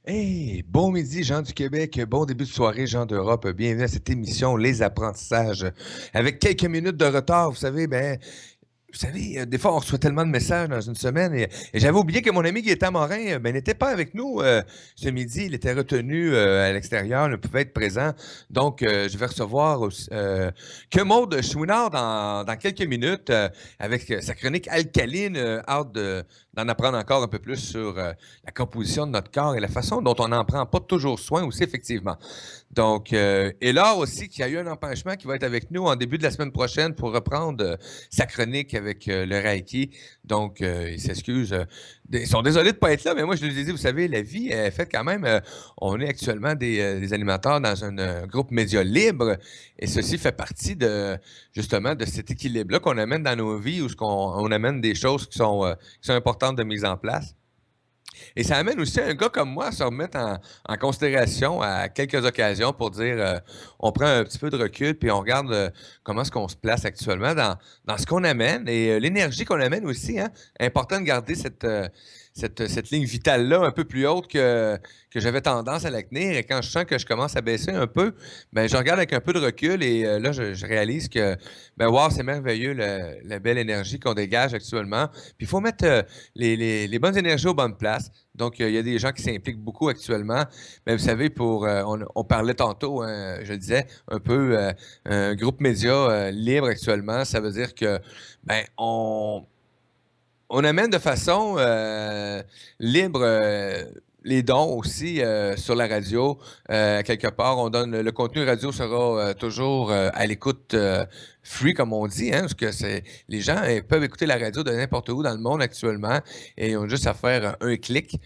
Hey, bon midi, gens du Québec, bon début de soirée, gens d'Europe. Bienvenue à cette émission Les Apprentissages. Avec quelques minutes de retard, vous savez, des fois, on reçoit tellement de messages dans une semaine et j'avais oublié que mon ami Gaétan Morin n'était pas avec nous ce midi. Il était retenu à l'extérieur, ne pouvait être présent. Donc, je vais recevoir que Maude Chouinard dans quelques minutes avec sa chronique alcaline. D'en apprendre encore un peu plus sur la composition de notre corps et la façon dont on n'en prend pas toujours soin aussi, effectivement. Donc, et Laure aussi, qui a eu un empêchement, qui va être avec nous en début de la semaine prochaine pour reprendre sa chronique avec le Reiki. Donc, ils s'excusent. Ils sont désolés de ne pas être là, mais moi, je leur ai dit, vous savez, la vie est faite quand même. On est actuellement des animateurs dans un groupe média libre et ceci fait partie justement, de cet équilibre-là qu'on amène dans nos vies où on amène des choses qui sont importantes de mise en place. Et ça amène aussi un gars comme moi à se remettre en considération à quelques occasions pour dire on prend un petit peu de recul puis on regarde comment est-ce qu'on se place actuellement dans ce qu'on amène et l'énergie qu'on amène aussi. Hein. Important de garder cette ligne vitale-là un peu plus haute que j'avais tendance à la tenir. Et quand je sens que je commence à baisser un peu, ben, je regarde avec un peu de recul et là, je réalise que, ben, wow, c'est merveilleux la belle énergie qu'on dégage actuellement. Puis il faut mettre les bonnes énergies aux bonnes places. Donc, il y a des gens qui s'impliquent beaucoup actuellement. Mais vous savez, on parlait tantôt, hein, je le disais, un peu un groupe média libre actuellement. Ça veut dire que ben, on amène de façon libre les dons aussi sur la radio. Quelque part, on donne le contenu radio sera toujours à l'écoute free, comme on dit, hein, parce que les gens peuvent écouter la radio de n'importe où dans le monde actuellement et ils ont juste à faire un clic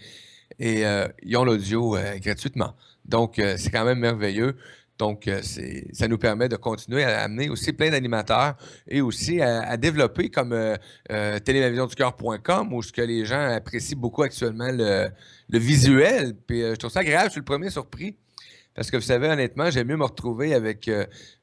et ils ont l'audio gratuitement. Donc, c'est quand même merveilleux. Donc, ça nous permet de continuer à amener aussi plein d'animateurs et aussi à développer comme télévisionducœur.com où ce que les gens apprécient beaucoup actuellement le visuel. Puis, je trouve ça agréable. Je suis le premier surpris. Parce que vous savez, honnêtement, j'aime mieux me retrouver avec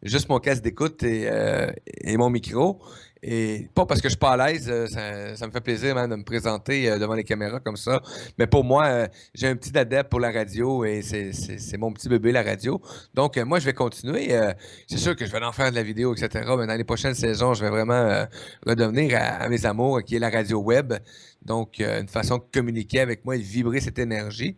juste mon casque d'écoute et mon micro. Et pas parce que je suis pas à l'aise, ça me fait plaisir même de me présenter devant les caméras comme ça. Mais pour moi, j'ai un petit adepte pour la radio et c'est mon petit bébé, la radio. Donc, moi, je vais continuer. C'est sûr que je vais en faire de la vidéo, etc. Mais dans les prochaines saisons, je vais vraiment redevenir à mes amours, qui est la radio web. Donc, une façon de communiquer avec moi et de vibrer cette énergie.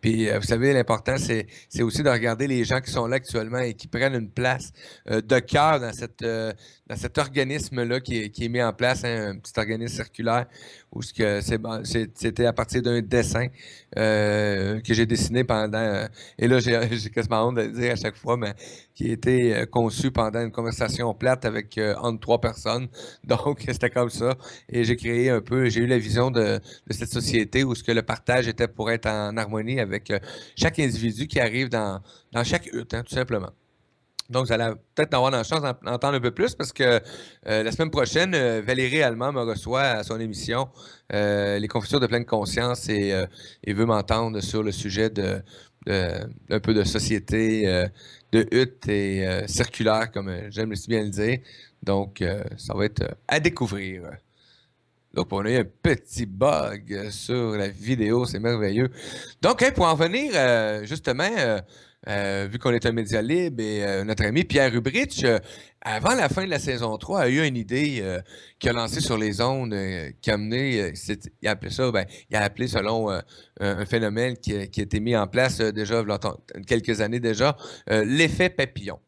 Puis, vous savez, l'important, c'est aussi de regarder les gens qui sont là actuellement et qui prennent une place de cœur dans cet organisme-là qui est mis en place, hein, un petit organisme circulaire où c'était à partir d'un dessin que j'ai dessiné pendant, et là j'ai quasiment honte de le dire à chaque fois, mais qui a été conçu pendant une conversation plate avec entre trois personnes. Donc, c'était comme ça. Et j'ai eu la vision de cette société où ce que le partage était pour être en harmonie avec chaque individu qui arrive dans chaque hutte, hein, tout simplement. Donc, vous allez peut-être avoir la chance d'entendre un peu plus parce que la semaine prochaine, Valérie Allemand me reçoit à son émission Les Confitures de pleine conscience et veut m'entendre sur le sujet un peu de société, de hutte et circulaire, comme j'aime si bien le dire. Donc, ça va être à découvrir. Donc, on a eu un petit bug sur la vidéo, c'est merveilleux. Donc, hein, pour en venir, justement, vu qu'on est un média libre et notre ami Pierre Hubrich, avant la fin de la saison 3, a eu une idée qu'il a lancée sur les ondes, qui a amené, il a appelé ça, ben, il a appelé selon un phénomène qui a été mis en place déjà, il y a quelques années déjà, l'effet papillon.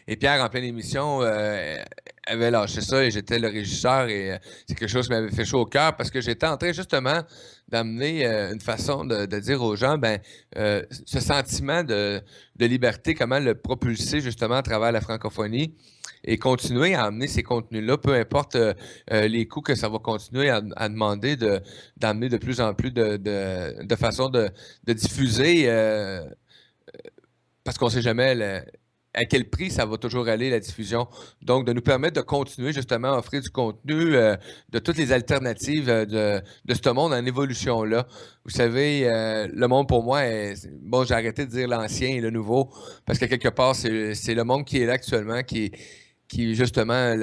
Et Pierre, en pleine émission, avait lâché ça et j'étais le régisseur et c'est quelque chose qui m'avait fait chaud au cœur parce que j'étais en train justement d'amener une façon de dire aux gens, ben, ce sentiment de liberté, comment le propulser justement à travers la francophonie et continuer à amener ces contenus-là, peu importe les coûts que ça va continuer à demander d'amener de plus en plus de façons de diffuser parce qu'on ne sait jamais à quel prix ça va toujours aller, la diffusion. Donc, de nous permettre de continuer justement à offrir du contenu, de toutes les alternatives de ce monde en évolution-là. Vous savez, le monde pour moi, bon, j'ai arrêté de dire l'ancien et le nouveau, parce que quelque part, c'est le monde qui est là actuellement, qui justement,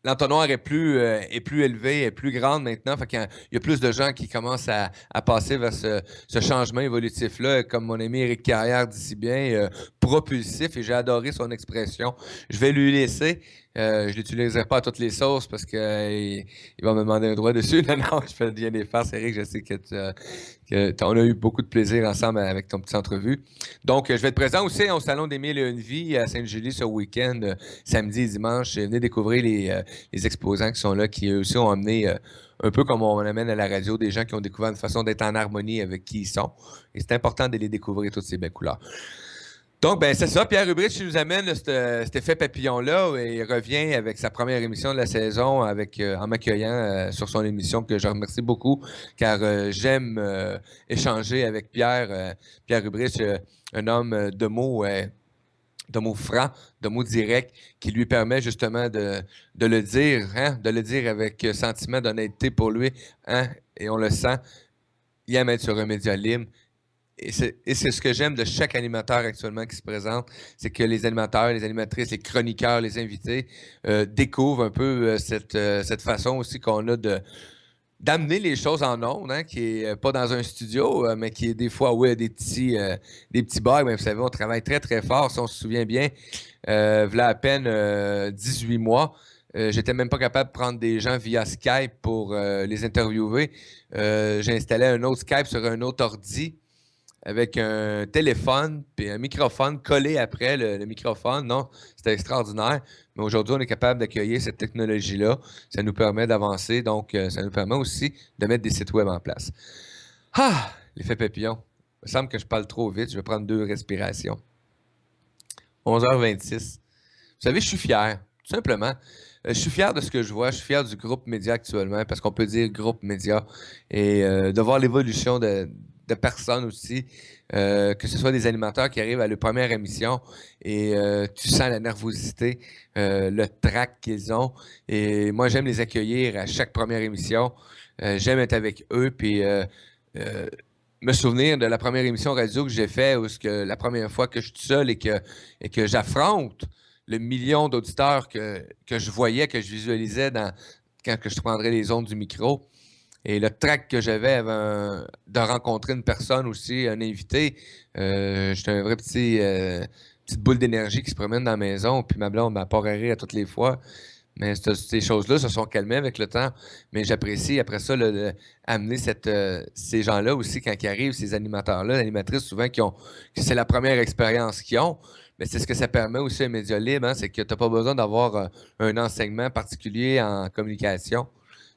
l'entonnoir est plus élevé, est plus grande maintenant. Fait qu'il y a plus de gens qui commencent à passer vers ce changement évolutif-là. Comme mon ami Éric Carrière dit si bien, propulsif, et j'ai adoré son expression. Je vais lui laisser. Je ne l'utiliserai pas à toutes les sauces parce qu'il il va me demander un droit dessus. Non, non, je fais bien des farces, Éric. Je sais on a eu beaucoup de plaisir ensemble avec ton petite entrevue. Donc, je vais être présent aussi au Salon des Mille et Une Vies à Sainte-Julie ce week-end, samedi et dimanche. Venez découvrir les exposants qui sont là, qui eux aussi ont amené, un peu comme on amène à la radio, des gens qui ont découvert une façon d'être en harmonie avec qui ils sont. Et c'est important de les découvrir, toutes ces belles couleurs. Donc, ben c'est ça. Pierre Hubrich nous amène cet effet papillon-là et il revient avec sa première émission de la saison en m'accueillant sur son émission que je remercie beaucoup car j'aime échanger avec Pierre. Pierre Hubrich, un homme de mots francs, de mots directs, qui lui permet justement de le dire, hein, de le dire avec sentiment d'honnêteté pour lui, hein, et on le sent. Il aime être sur un média libre. Et c'est ce que j'aime de chaque animateur actuellement qui se présente, c'est que les animateurs, les animatrices, les chroniqueurs, les invités découvrent un peu cette façon aussi qu'on a d'amener les choses en ondes, hein, qui est pas dans un studio, mais qui est des fois, oui, des petits bugs, mais vous savez, on travaille très, très fort, si on se souvient bien. V'là à peine 18 mois, j'étais même pas capable de prendre des gens via Skype pour les interviewer. J'ai installé un autre Skype sur un autre ordi avec un téléphone puis un microphone collé après le microphone. Non, c'était extraordinaire. Mais aujourd'hui, on est capable d'accueillir cette technologie-là. Ça nous permet d'avancer. Donc, ça nous permet aussi de mettre des sites web en place. Ah! L'effet papillon. Il me semble que je parle trop vite. Je vais prendre 2 respirations. 11h26. Vous savez, je suis fier. Tout simplement. Je suis fier de ce que je vois. Je suis fier du groupe média actuellement parce qu'on peut dire groupe média et de voir l'évolution de personnes aussi, que ce soit des animateurs qui arrivent à leur première émission et tu sens la nervosité, le trac qu'ils ont. Et moi, j'aime les accueillir à chaque première émission. J'aime être avec eux, puis me souvenir de la première émission radio que j'ai fait, où la première fois que je suis seul et que j'affronte le million d'auditeurs que je voyais, que je visualisais quand que je prendrais les ondes du micro. Et le trac que j'avais avant de rencontrer une personne aussi, un invité, j'étais un vrai petite boule d'énergie qui se promène dans la maison, puis ma blonde m'a pas rire à toutes les fois. Mais ces choses-là se sont calmées avec le temps. Mais j'apprécie après ça amener ces gens-là aussi quand ils arrivent, ces animateurs-là, les animatrices souvent que c'est la première expérience qu'ils ont. Mais c'est ce que ça permet aussi à Média Libre, hein, c'est que tu n'as pas besoin d'avoir un enseignement particulier en communication.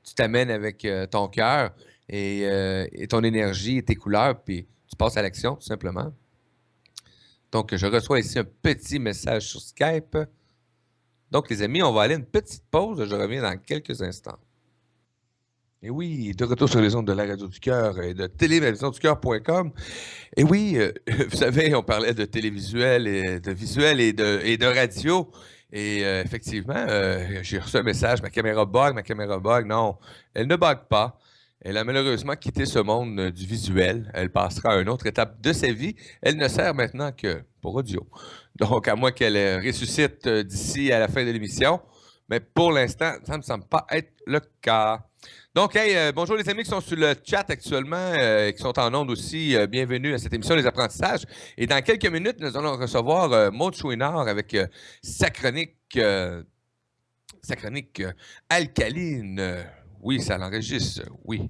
Tu t'amènes avec ton cœur et ton énergie et tes couleurs, puis tu passes à l'action, tout simplement. Donc, je reçois ici un petit message sur Skype. Donc, les amis, on va aller à une petite pause. Je reviens dans quelques instants. Et oui, de retour sur les ondes de la Radio du Cœur et de télévisionducœur.com. Et oui, vous savez, on parlait de télévisuel et de visuel et de radio. Et effectivement, j'ai reçu un message, ma caméra bug. Non, elle ne bug pas. Elle a malheureusement quitté ce monde du visuel. Elle passera à une autre étape de sa vie. Elle ne sert maintenant que pour audio. Donc, à moins qu'elle ressuscite d'ici à la fin de l'émission. Mais pour l'instant, ça ne me semble pas être le cas. Donc, hey, bonjour les amis qui sont sur le chat actuellement et qui sont en ondes aussi. Bienvenue à cette émission Les Apprentissages. Et dans quelques minutes, nous allons recevoir Maude Chouinard avec sa chronique alcaline. Oui, ça l'enregistre, oui.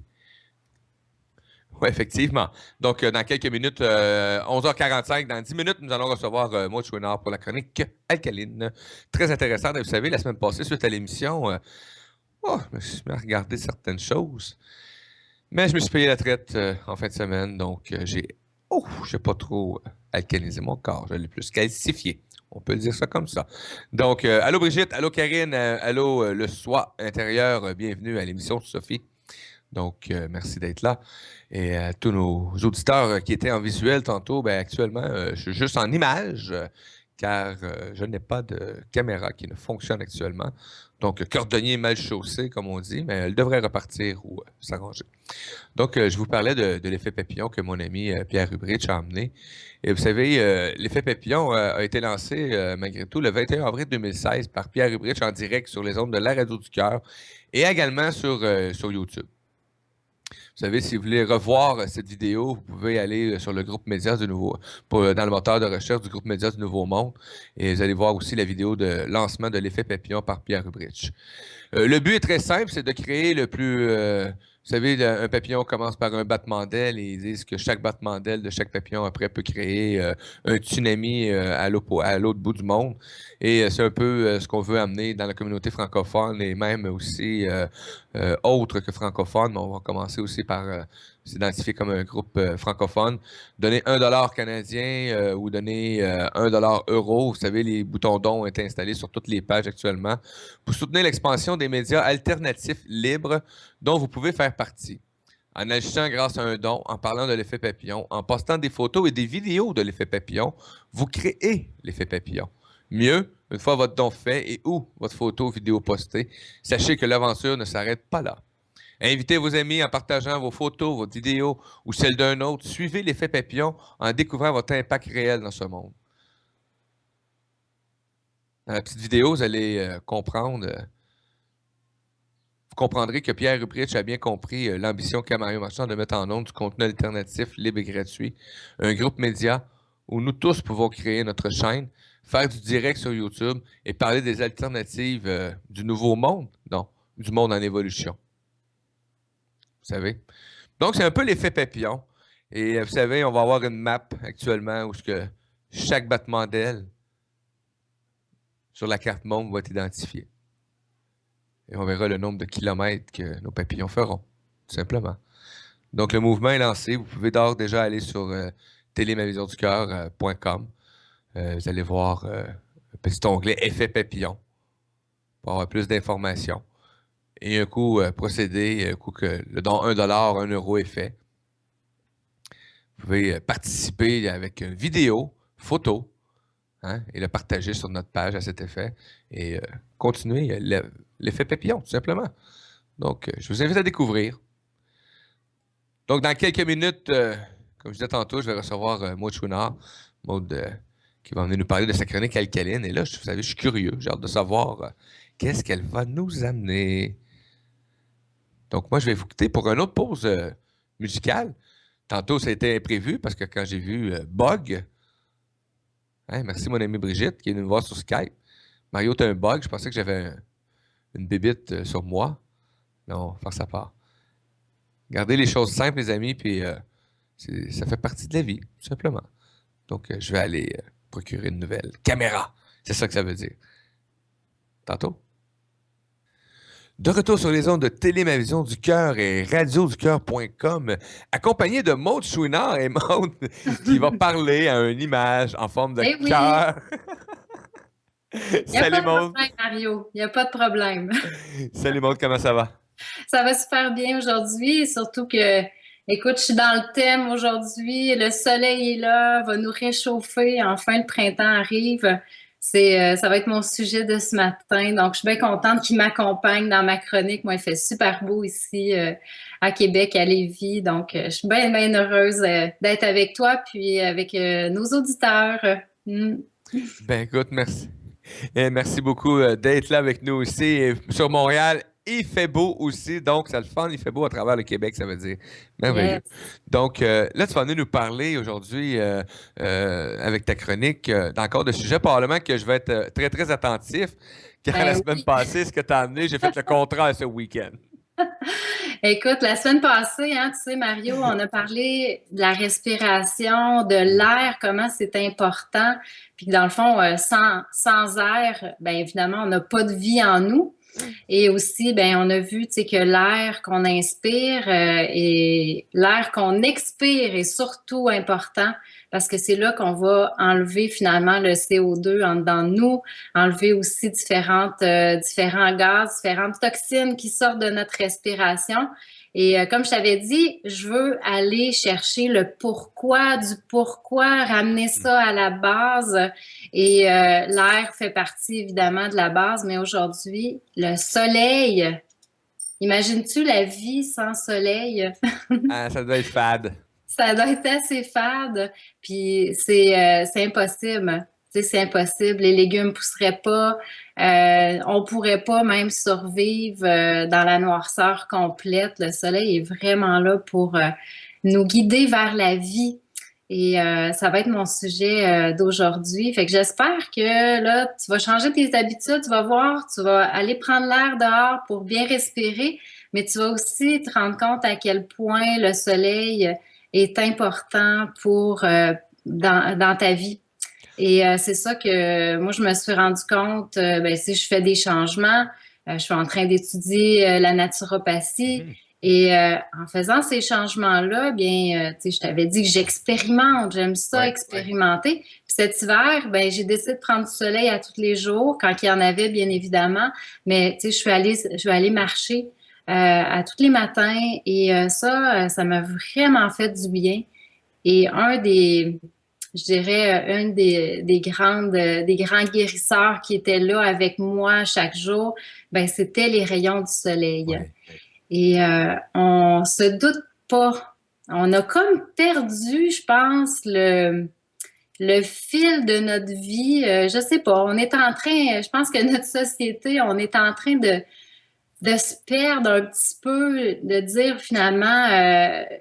Oui, effectivement. Donc, dans quelques minutes, 11h45, dans 10 minutes, nous allons recevoir Maude Chouinard pour la chronique alcaline. Très intéressante. Et vous savez, la semaine passée, suite à l'émission, je me suis mis à regarder certaines choses. Mais je me suis payé la traite en fin de semaine, donc j'ai pas trop alcalinisé mon corps. Je l'ai plus calcifié. On peut le dire ça comme ça. Donc, allô Brigitte, allô Karine, allô le soi intérieur, bienvenue à l'émission de Sophie. Donc, merci d'être là. Et à tous nos auditeurs qui étaient en visuel tantôt, ben actuellement, je suis juste en image. car je n'ai pas de caméra qui ne fonctionne actuellement. Donc, cordonnier mal chaussé, comme on dit, mais elle devrait repartir ou s'arranger. Donc, je vous parlais de l'effet papillon que mon ami Pierre Hubrich a amené. Et vous savez, l'effet papillon a été lancé, malgré tout, le 21 avril 2016 par Pierre Hubrich en direct sur les ondes de la Radio du Cœur et également sur YouTube. Vous savez, si vous voulez revoir cette vidéo, vous pouvez aller sur le groupe Médias du Nouveau, dans le moteur de recherche du groupe Médias du Nouveau Monde, et vous allez voir aussi la vidéo de lancement de l'effet papillon par Pierre Hubrich. Le but est très simple, c'est de créer le plus... vous savez, un papillon commence par un battement d'aile et ils disent que chaque battement d'aile de chaque papillon après peut créer un tsunami à l'autre bout du monde. Et c'est un peu ce qu'on veut amener dans la communauté francophone et même aussi autre que francophone. Mais on va commencer aussi par s'identifier comme un groupe francophone. Donner 1$ canadien ou donner 1$ euro. Vous savez, les boutons dons ont été installés sur toutes les pages actuellement pour soutenir l'expansion des médias alternatifs libres dont vous pouvez faire partie. En agissant grâce à un don, en parlant de l'effet papillon, en postant des photos et des vidéos de l'effet papillon, vous créez l'effet papillon. Mieux, une fois votre don fait et ou votre photo ou vidéo postée, sachez que l'aventure ne s'arrête pas là. Invitez vos amis en partageant vos photos, vos vidéos ou celles d'un autre. Suivez l'effet papillon en découvrant votre impact réel dans ce monde. Dans la petite vidéo, vous allez comprendre... vous comprendrez que Pierre Hubrich a bien compris l'ambition qu'a Mario Marchand de mettre en onde du contenu alternatif, libre et gratuit. Un groupe média où nous tous pouvons créer notre chaîne, faire du direct sur YouTube et parler des alternatives du nouveau monde, non, du monde en évolution. Vous savez? Donc, c'est un peu l'effet papillon. Et vous savez, on va avoir une map actuellement où chaque battement d'aile sur la carte monde va être identifié. Et on verra le nombre de kilomètres que nos papillons feront, tout simplement. Donc, le mouvement est lancé. Vous pouvez d'ores déjà aller sur télémavisionducoeur.com. Vous allez voir un petit onglet Effet papillon pour avoir plus d'informations. Et un coup procéder, un coup que le don 1$, 1€ est fait. Vous pouvez participer avec une vidéo, photo, hein, et le partager sur notre page à cet effet. Et continuer l'effet papillon, tout simplement. Donc, je vous invite à découvrir. Donc, dans quelques minutes, comme je disais tantôt, je vais recevoir Maud Chouinard. Maud qui va venir nous parler de sa chronique alcaline. Et là, vous savez, je suis curieux. J'ai hâte de savoir qu'est-ce qu'elle va nous amener. Donc, moi, je vais vous quitter pour une autre pause musicale. Tantôt, ça a été imprévu parce que quand j'ai vu Bug, hein, merci mon amie Brigitte qui est venue me voir sur Skype. Mario, t'as un bug. Je pensais que j'avais une bébite sur moi. Non, faire à part. Gardez les choses simples, les amis, puis ça fait partie de la vie, tout simplement. Donc, je vais aller procurer une nouvelle caméra. C'est ça que ça veut dire. Tantôt. De retour sur les ondes de Télémavision du Cœur et radioducœur.com, accompagné de Maud Chouinard et Maud qui va parler à une image en forme de cœur. Il n'y a Salut pas de Maud. problème, Mario. Il n'y a pas de problème. Salut Maud, comment ça va? Ça va super bien aujourd'hui, surtout que, écoute, je suis dans le thème aujourd'hui. Le soleil est là, va nous réchauffer. Enfin, le printemps arrive. Ça va être mon sujet de ce matin. Donc, je suis bien contente qu'il m'accompagne dans ma chronique. Moi, il fait super beau ici à Québec, à Lévis. Donc, je suis bien, bien heureuse d'être avec toi puis avec nos auditeurs. Mm. Ben écoute, merci. Et merci beaucoup d'être là avec nous aussi. Et sur Montréal, il fait beau aussi, donc ça le fun, il fait beau à travers le Québec, ça veut dire merveilleux. Yes. Donc là, tu vas venir nous parler aujourd'hui avec ta chronique d'encore de sujets, probablement que je vais être très, très attentif, car la Ben semaine oui. passée, ce que tu as amené, j'ai fait le contraire ce week-end. Écoute, la semaine passée, hein, tu sais, Mario, on a parlé de la respiration, de l'air, comment c'est important. Puis que dans le fond, sans air, bien évidemment, on n'a pas de vie en nous. Et aussi, ben, on a vu, tu sais, que l'air qu'on inspire et l'air qu'on expire est surtout important parce que c'est là qu'on va enlever finalement le CO2 en dedans de nous, enlever aussi différents gaz, différentes toxines qui sortent de notre respiration. Et comme je t'avais dit, je veux aller chercher le pourquoi du pourquoi, ramener ça à la base. Et l'air fait partie évidemment de la base, mais aujourd'hui, le soleil, imagines-tu la vie sans soleil? Ah, ça doit être fade. Ça doit être assez fade, puis c'est impossible. Tu sais, c'est impossible. Les légumes pousseraient pas. On pourrait pas même survivre dans la noirceur complète. Le soleil est vraiment là pour nous guider vers la vie. Et ça va être mon sujet d'aujourd'hui. Fait que j'espère que là, tu vas changer tes habitudes, tu vas voir, tu vas aller prendre l'air dehors pour bien respirer, mais tu vas aussi te rendre compte à quel point le soleil est important pour dans ta vie. Et c'est ça que moi, je me suis rendu compte, ben, si je fais des changements, je suis en train d'étudier la naturopathie. Mhm. Et en faisant ces changements-là, bien, tu sais, je t'avais dit que j'expérimente, j'aime ça Ouais. expérimenter. Puis cet hiver, ben, j'ai décidé de prendre du soleil à tous les jours, quand il y en avait, bien évidemment. Mais tu sais, je suis allée marcher à tous les matins et ça m'a vraiment fait du bien. Et je dirais, des grands guérisseurs qui étaient là avec moi chaque jour, ben, c'était les rayons du soleil. Ouais. Et on se doute pas. On a comme perdu, je pense, le fil de notre vie. Je sais pas. On est en train, je pense que notre société, on est en train de se perdre un petit peu, de dire finalement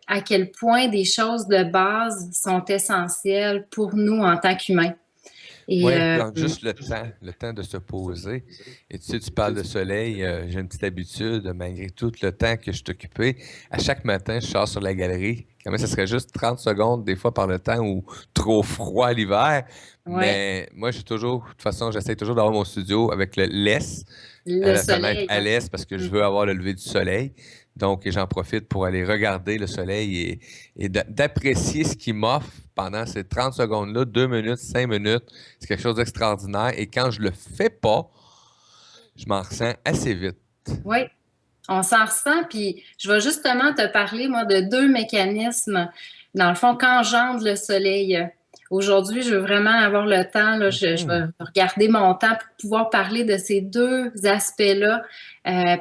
à quel point des choses de base sont essentielles pour nous en tant qu'humains. Et Oui, donc juste le temps de se poser. Et tu sais, tu parles de soleil, j'ai une petite habitude, malgré tout le temps que je suis occupé, à chaque matin, je sors sur la galerie. Quand même, ça serait juste 30 secondes, des fois par le temps ou trop froid l'hiver. ouais, Mais moi, j'ai toujours, de toute façon, j'essaie toujours d'avoir mon studio avec le laisse, le la fenêtre soleil. à l'est parce que je Mm. veux avoir le lever du soleil. Donc, j'en profite pour aller regarder le soleil et d'apprécier ce qu'il m'offre pendant ces 30 secondes-là, 2 minutes, 5 minutes. C'est quelque chose d'extraordinaire. Et quand je le fais pas, je m'en ressens assez vite. Oui, on s'en ressent. Puis je vais justement te parler, moi, de deux mécanismes. Dans le fond, quand j'entre le soleil, aujourd'hui, je veux vraiment avoir le temps, là, je vais Mhm. regarder mon temps pour pouvoir parler de ces deux aspects-là.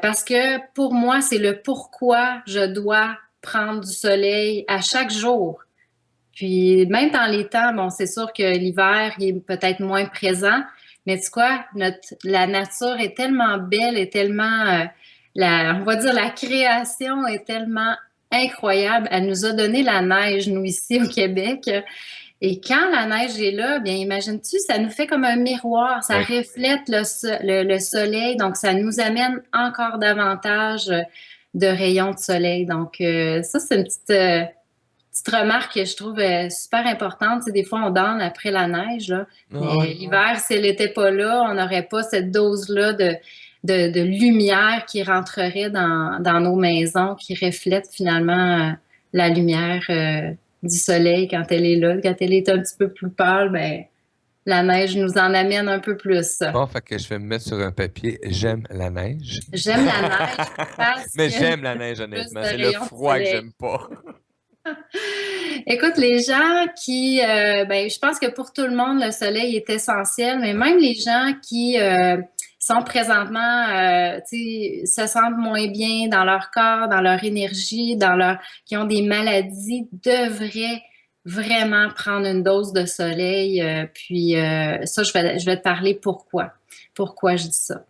Parce que pour moi, c'est le pourquoi je dois prendre du soleil à chaque jour. Puis même dans les temps, bon, c'est sûr que l'hiver, il est peut-être moins présent, mais tu sais quoi, la nature est tellement belle et tellement, on va dire, la création est tellement incroyable. Elle nous a donné la neige, nous, ici au Québec. Et quand la neige est là, bien, imagines-tu, ça nous fait comme un miroir, ça Oui. reflète le soleil, donc ça nous amène encore davantage de rayons de soleil. Donc, ça, c'est une petite remarque que je trouve super importante. Tu sais, des fois, on donne après la neige, là, Ah mais ouais. l'hiver, si elle n'était pas là, on n'aurait pas cette dose-là de lumière qui rentrerait dans nos maisons, qui reflète finalement la lumière du soleil quand elle est là. Quand elle est un petit peu plus pâle, ben, la neige nous en amène un peu plus. Bon, fait que je vais me mettre sur un papier. J'aime la neige. J'aime la neige parce Mais qu'il y a j'aime la neige, plus honnêtement. de C'est le rayons de froid que soleil. j'aime pas. Écoute, les gens qui, ben, je pense que pour tout le monde, le soleil est essentiel, mais même les gens qui sont présentement, tu sais, se sentent moins bien dans leur corps, dans leur énergie, qui ont des maladies, devraient vraiment prendre une dose de soleil. Puis ça, je vais te parler pourquoi. Pourquoi je dis ça.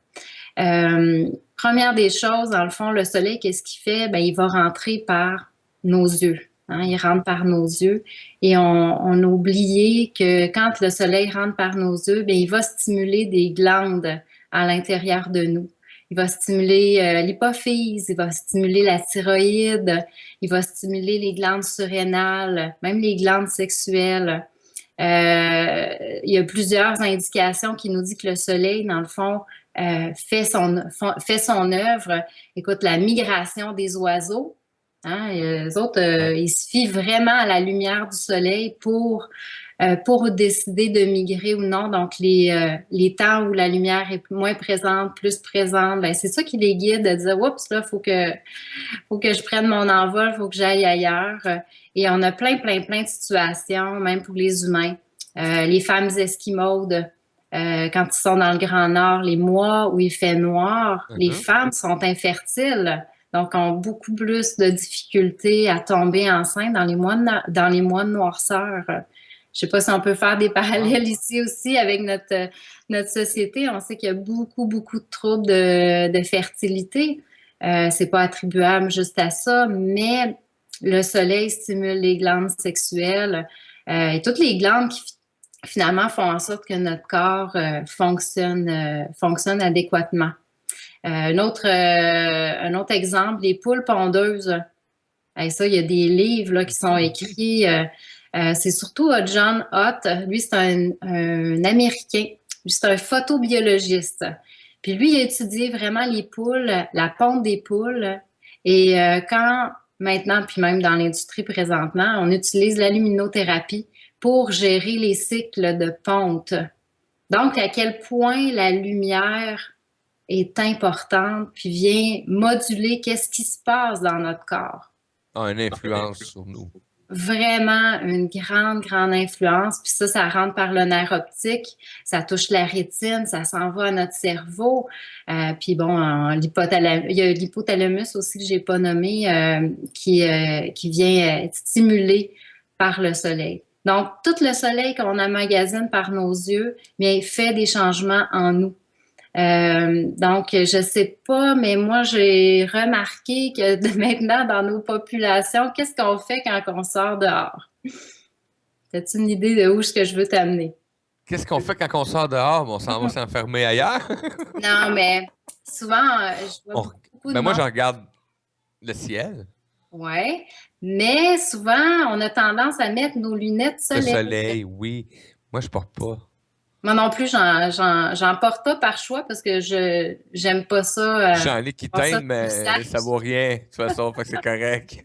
Première des choses, dans le fond, le soleil, qu'est-ce qu'il fait? Ben, il va rentrer par nos yeux. Hein, il rentre par nos yeux. Et on a oublié que quand le soleil rentre par nos yeux, bien, il va stimuler des glandes à l'intérieur de nous. Il va stimuler l'hypophyse, il va stimuler la thyroïde, il va stimuler les glandes surrénales, même les glandes sexuelles. Il y a plusieurs indications qui nous disent que le soleil, dans le fond, fait son œuvre. Écoute, la migration des oiseaux, hein, les autres, Ouais. ils se fient vraiment à la lumière du soleil pour pour décider de migrer ou non. Donc, les temps où la lumière est moins présente, plus présente, ben, c'est ça qui les guide à dire, oups, là, faut que je prenne mon envol, faut que j'aille ailleurs. Et on a plein de situations, même pour les humains. Les femmes esquimaudes, quand ils sont dans le Grand Nord, les mois où il fait noir, les femmes sont infertiles. Donc, ont beaucoup plus de difficultés à tomber enceinte dans dans les mois de noirceur. Je sais pas si on peut faire des parallèles ici aussi avec notre société. On sait qu'il y a beaucoup de troubles de fertilité. C'est pas attribuable juste à ça, mais le soleil stimule les glandes sexuelles et toutes les glandes qui finalement font en sorte que notre corps fonctionne adéquatement. Un autre exemple, les poules pondeuses. Et ça, il y a des livres là, qui sont écrits. C'est surtout John Ott. Lui, c'est un Américain. Lui, c'est un photobiologiste. Puis lui, il a étudié vraiment les poules, la ponte des poules. Et quand maintenant, puis même dans l'industrie présentement, on utilise la luminothérapie pour gérer les cycles de ponte. Donc, à quel point la lumière est importante, puis vient moduler qu'est-ce qui se passe dans notre corps. Une influence sur nous. Vraiment une grande influence. Puis ça rentre par le nerf optique, ça touche la rétine, ça s'en va à notre cerveau. Puis bon, il y a l'hypothalamus aussi que j'ai pas nommé, qui vient être stimulé par le soleil. Donc, tout le soleil qu'on emmagasine par nos yeux, bien, fait des changements en nous. Donc, je sais pas, mais moi, j'ai remarqué que maintenant, dans nos populations, qu'est-ce qu'on fait quand on sort dehors? As-tu une idée de où est-ce que je veux t'amener? Qu'est-ce qu'on fait quand on sort dehors? On s'en va s'enfermer ailleurs? Non, mais souvent, je vois beaucoup de moi, monde. je regarde le ciel. Oui, mais souvent, on a tendance à mettre nos lunettes soleil. Le soleil, oui. Moi, je porte pas. Moi non plus, j'en porte pas par choix parce que j'aime pas ça. J'en ai qui teignent, mais ça vaut rien, de toute façon, fait que c'est correct.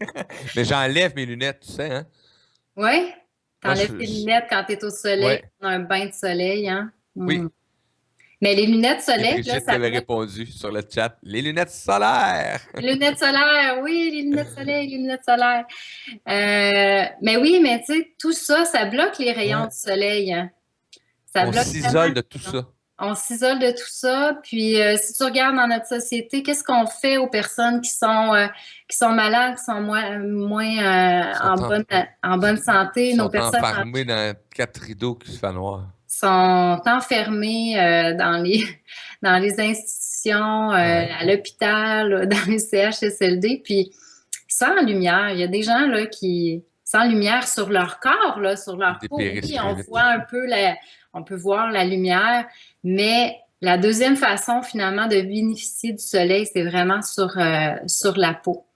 Mais j'enlève mes lunettes, tu sais, hein? Oui? T'enlèves tes lunettes quand t'es au soleil, dans un bain de soleil, hein? Oui. Mais les lunettes soleil, là, ça avait répondu sur le chat. Les lunettes solaires! Les lunettes solaires, oui, les lunettes soleil, les lunettes solaires. Mais oui, mais tu sais, tout ça, ça bloque les rayons du soleil. Hein. On s'isole de tout ça. On s'isole de tout ça. Puis, si tu regardes dans notre société, qu'est-ce qu'on fait aux personnes qui sont malades, qui sont moins en bonne santé? Ils nos sont personnes enfermées dans 4 rideaux qui se font noir. Sont enfermés dans les institutions, à l'hôpital, dans les CHSLD, puis sans lumière. Il y a des gens là, qui, sans lumière sur leur corps, là, sur leur peau, oui, on voit un peu on peut voir la lumière, mais la deuxième façon finalement de bénéficier du soleil, c'est vraiment sur la peau.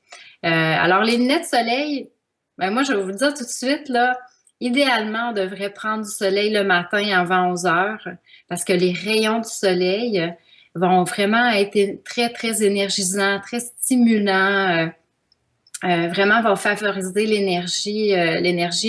Alors les lunettes soleil, ben moi je vais vous le dire tout de suite là. Idéalement, on devrait prendre du soleil le matin avant 11 heures parce que les rayons du soleil vont vraiment être très énergisants, très stimulants, vraiment vont favoriser l'énergie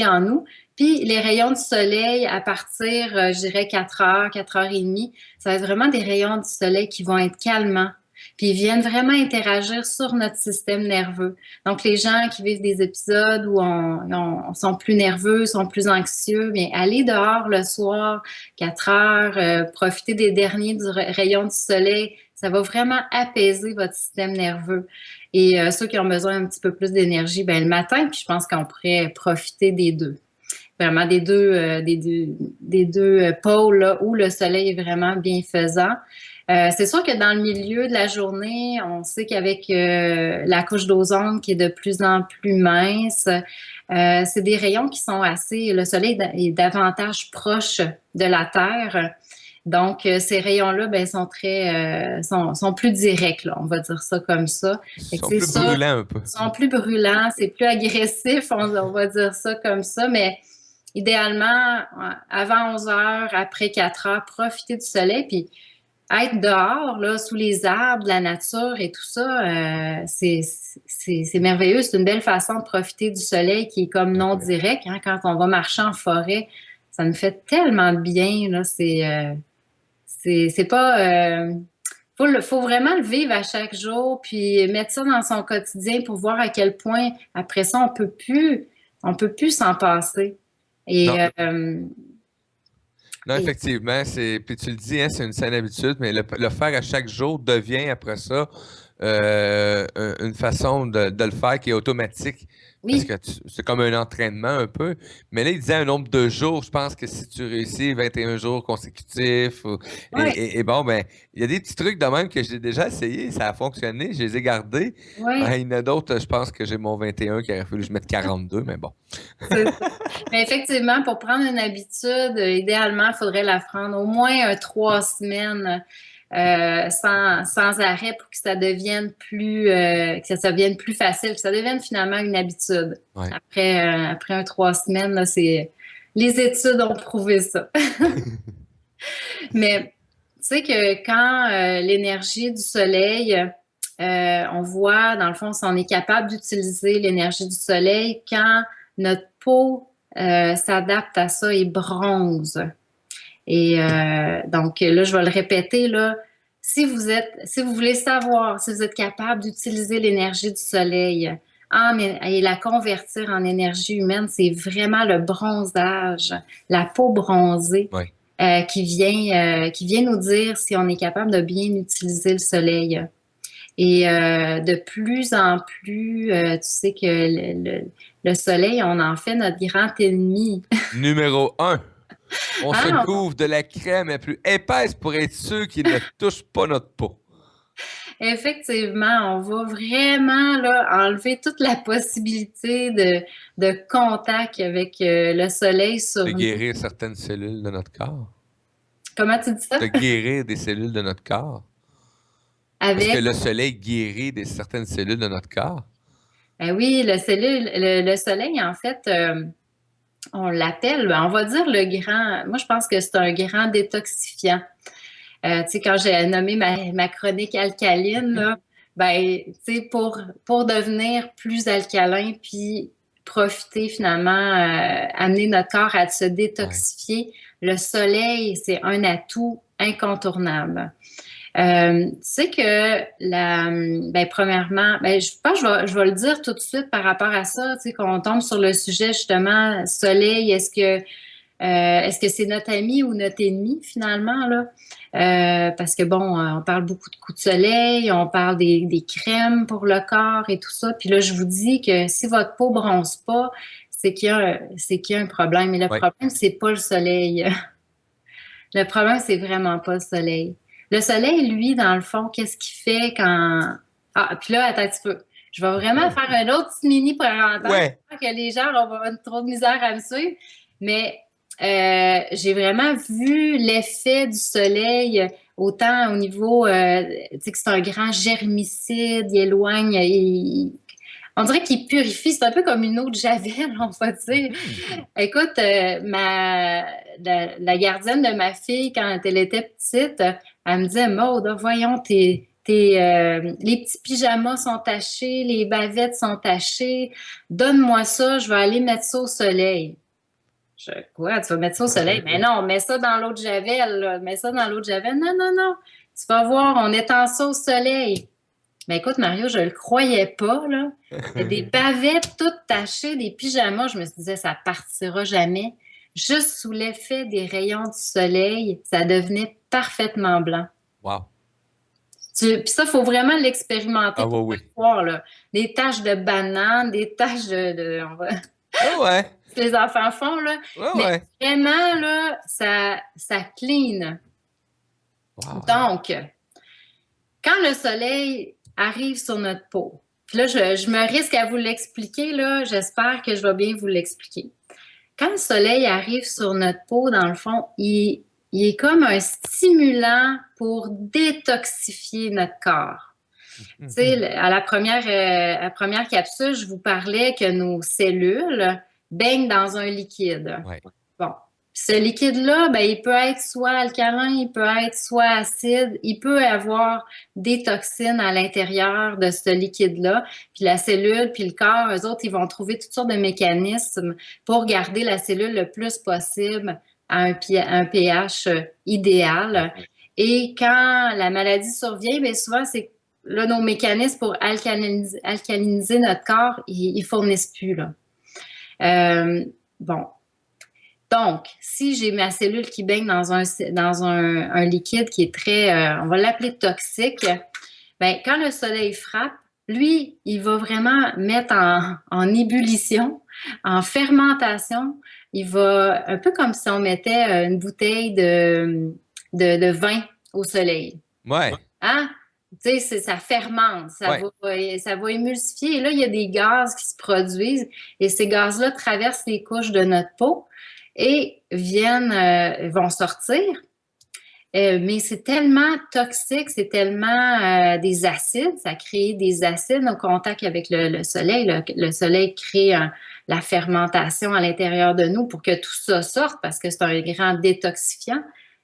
en nous. Puis les rayons du soleil à partir, je dirais 4 heures, 4h30, ça va être vraiment des rayons du soleil qui vont être calmants. Puis ils viennent vraiment interagir sur notre système nerveux. Donc, les gens qui vivent des épisodes où on sont plus nerveux, sont plus anxieux, bien, allez dehors le soir, 4 heures, profitez des derniers rayons du soleil. Ça va vraiment apaiser votre système nerveux. Et ceux qui ont besoin un petit peu plus d'énergie, bien, le matin, puis je pense qu'on pourrait profiter des deux. Vraiment des deux pôles là, où le soleil est vraiment bienfaisant. C'est sûr que dans le milieu de la journée, on sait qu'avec la couche d'ozone qui est de plus en plus mince, c'est des rayons qui sont le soleil est davantage proche de la Terre. Donc, ces rayons-là, ben, sont plus directs, là, on va dire ça comme ça. Ils sont plus brûlants un peu. Ils sont plus brûlants, c'est plus agressif, on va dire ça comme ça, mais idéalement, avant 11 heures, après 4 heures, profiter du soleil, puis être dehors, là, sous les arbres, la nature et tout ça, c'est merveilleux. C'est une belle façon de profiter du soleil qui est comme non direct. Hein, quand on va marcher en forêt, ça nous fait tellement de bien, là. C'est pas... faut vraiment le vivre à chaque jour, puis mettre ça dans son quotidien pour voir à quel point, après ça, on peut plus s'en passer. Et, Non, euh, non, et- effectivement, puis tu le dis, hein, c'est une saine habitude, mais le faire à chaque jour devient après ça une façon de le faire qui est automatique. Parce oui, que c'est comme un entraînement un peu. Mais là, il disait un nombre de jours. Je pense que si tu réussis 21 jours consécutifs, ouais, et bon, ben, il y a des petits trucs de même que j'ai déjà essayé, ça a fonctionné, je les ai gardés. ouais. Ben, il y en a d'autres, je pense que j'ai mon 21 qui aurait fallu que je mette 42, mais bon. C'est ça. Mais effectivement, pour prendre une habitude, idéalement, il faudrait la prendre au moins 3 semaines sans arrêt pour que ça devienne que ça devienne plus facile, que ça devienne finalement une habitude. Ouais. Après 3 semaines, là, les études ont prouvé ça. Mais tu sais que quand l'énergie du soleil, on voit, dans le fond, si on est capable d'utiliser l'énergie du soleil quand notre peau s'adapte à ça et bronze. Et donc là, je vais le répéter, là, si vous voulez savoir si vous êtes capable d'utiliser l'énergie du soleil et la convertir en énergie humaine, c'est vraiment le bronzage, la peau bronzée Ouais. qui vient nous dire si on est capable de bien utiliser le soleil. Et de plus en plus, tu sais que le soleil, on en fait notre grand ennemi. Numéro un, on se Hein? couvre de la crème la plus épaisse pour être sûr qu'il ne touche pas notre peau. Effectivement, on va vraiment là, enlever toute la possibilité de contact avec le soleil sur De nous. guérir certaines cellules de notre corps. Comment tu dis ça? De guérir des cellules de notre corps. Parce que Avec, le soleil guérit certaines cellules de notre corps. ben oui, le soleil, en fait, on l'appelle, ben, on va dire moi je pense que c'est un grand détoxifiant. Tu sais, quand j'ai nommé ma chronique alcaline, là, ben, tu sais, pour devenir plus alcalin, puis profiter finalement, amener notre corps à se Ouais. détoxifier, le soleil, c'est un atout incontournable. Tu sais que premièrement, je pense que je vais le dire tout de suite par rapport à ça, tu sais, qu'on tombe sur le sujet justement, soleil, est-ce que c'est notre ami ou notre ennemi finalement là? Parce que bon, on parle beaucoup de coups de soleil, on parle des crèmes pour le corps et tout ça. Puis là, je vous dis que si votre peau bronze pas, c'est qu'il y a un problème. Et le Ouais. problème, c'est pas le soleil. Le problème, c'est vraiment pas le soleil. Le soleil, lui, dans le fond, qu'est-ce qu'il fait quand... Ah, puis là, attends un petit peu. Je vais vraiment faire un autre petit mini parenthèse. Ouais. J'espère que les gens vont avoir trop de misère à me suivre. Mais j'ai vraiment vu l'effet du soleil, autant au niveau, tu sais, que c'est un grand germicide, il éloigne, on dirait qu'il purifie. C'est un peu comme une eau de Javel, on va dire. Mhm. Écoute, la gardienne de ma fille, quand elle était petite, elle me disait, Maud, voyons, les petits pyjamas sont tachés, les bavettes sont tachées. Donne-moi ça, je vais aller mettre ça au soleil. Quoi, tu vas mettre ça au soleil? Mais non, mets ça dans l'eau de Javel, là. Mets ça dans l'eau de Javel. Non, non, non. Tu vas voir, on étend ça au soleil. Mais écoute, Mario, je le croyais pas, là. Des bavettes toutes tachées, des pyjamas. Je me disais, ça partira jamais. Juste sous l'effet des rayons du soleil, ça devenait parfaitement blanc. Wow. Puis ça, il faut vraiment l'expérimenter Ah pour oui, le oui. voir, là. Des taches de banane, des taches Ah ouais. que les enfants font, là. Ouais, Mais ouais. vraiment, là, ça clean. Wow. Donc, quand le soleil arrive sur notre peau, puis là, je me risque à vous l'expliquer, là, j'espère que je vais bien vous l'expliquer. Quand le soleil arrive sur notre peau, dans le fond, il est comme un stimulant pour détoxifier notre corps. Tu sais, à la première capsule, je vous parlais que nos cellules baignent dans un liquide. Ouais. Bon, Ce liquide-là, ben, il peut être soit alcalin, il peut être soit acide, il peut avoir des toxines à l'intérieur de ce liquide-là. Puis la cellule, puis le corps, eux autres, ils vont trouver toutes sortes de mécanismes pour garder la cellule le plus possible à un pH idéal. Et quand la maladie survient, bien souvent, c'est là nos mécanismes pour alcaliniser notre corps, ils fournissent plus, là. Bon, donc, si j'ai ma cellule qui baigne dans un liquide qui est très, on va l'appeler toxique, ben, quand le soleil frappe, lui, il va vraiment mettre en ébullition, en fermentation. Il va, un peu comme si on mettait une bouteille de vin au soleil. Ouais. Hein? Tu sais, ça fermente, ça va émulsifier. Et là, il y a des gaz qui se produisent et ces gaz-là traversent les couches de notre peau et vont sortir. Mais c'est tellement toxique, c'est tellement des acides, ça crée des acides au contact avec le soleil. Le soleil crée la fermentation à l'intérieur de nous pour que tout ça sorte parce que c'est un grand détoxifiant.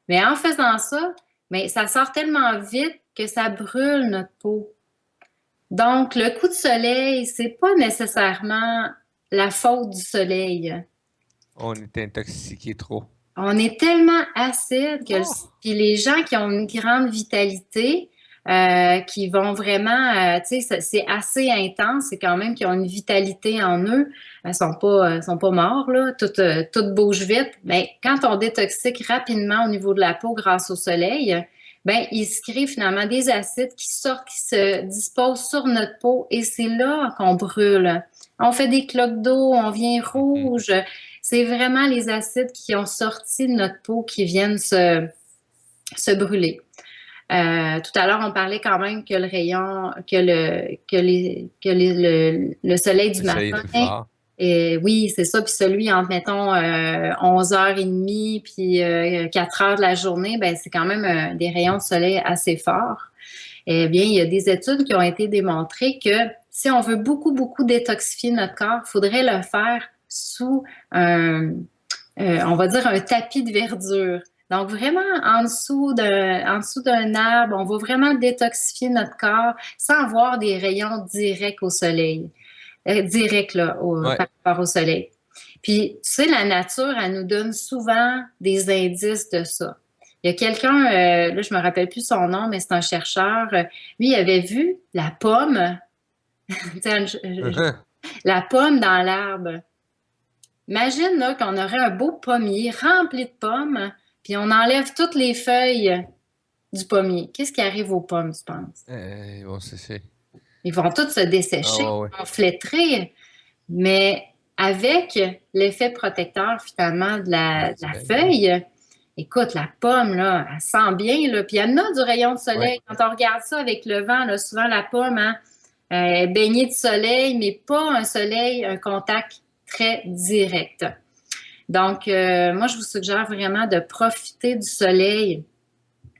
Mais en faisant ça, mais ça sort tellement vite que ça brûle notre peau. Donc, le coup de soleil, c'est pas nécessairement la faute du soleil. On est intoxiqué trop. On est tellement acide que puis les gens qui ont une grande vitalité, qui vont vraiment, tu sais, c'est assez intense, c'est quand même qu'ils ont une vitalité en eux. Ils sont pas morts, là, tout bouge vite. Mais quand on détoxique rapidement au niveau de la peau grâce au soleil, ben il se crée finalement des acides qui sortent, qui se disposent sur notre peau et c'est là qu'on brûle. On fait des cloques d'eau, on vient rouge. C'est vraiment les acides qui ont sorti de notre peau qui viennent se brûler. Tout à l'heure, on parlait quand même que le rayon, le soleil du matin. Et oui, c'est ça. Puis celui entre, mettons, 11h30 puis 4h de la journée, ben c'est quand même des rayons de soleil assez forts. Eh bien, il y a des études qui ont été démontrées que si on veut beaucoup, beaucoup détoxifier notre corps, il faudrait le faire sous on va dire un tapis de verdure. Donc, vraiment, en dessous d'un arbre, on va vraiment détoxifier notre corps sans avoir des rayons directs au soleil, directs là, par rapport au soleil. Puis, tu sais, la nature, elle nous donne souvent des indices de ça. Il y a quelqu'un, là, je me rappelle plus son nom, mais c'est un chercheur. Lui, il avait vu la pomme, la pomme dans l'arbre. Imagine là, qu'on aurait un beau pommier rempli de pommes, puis on enlève toutes les feuilles du pommier. Qu'est-ce qui arrive aux pommes, tu penses? Ils vont sécher. Ils vont toutes se dessécher, ils vont flétrer. Mais avec l'effet protecteur finalement de la feuille, écoute, la pomme, là, elle sent bien, là, puis elle a du rayon de soleil. Quand on regarde ça avec le vent, là, souvent la pomme, hein, est baignée de soleil, mais pas un contact très direct. Donc, moi, je vous suggère vraiment de profiter du soleil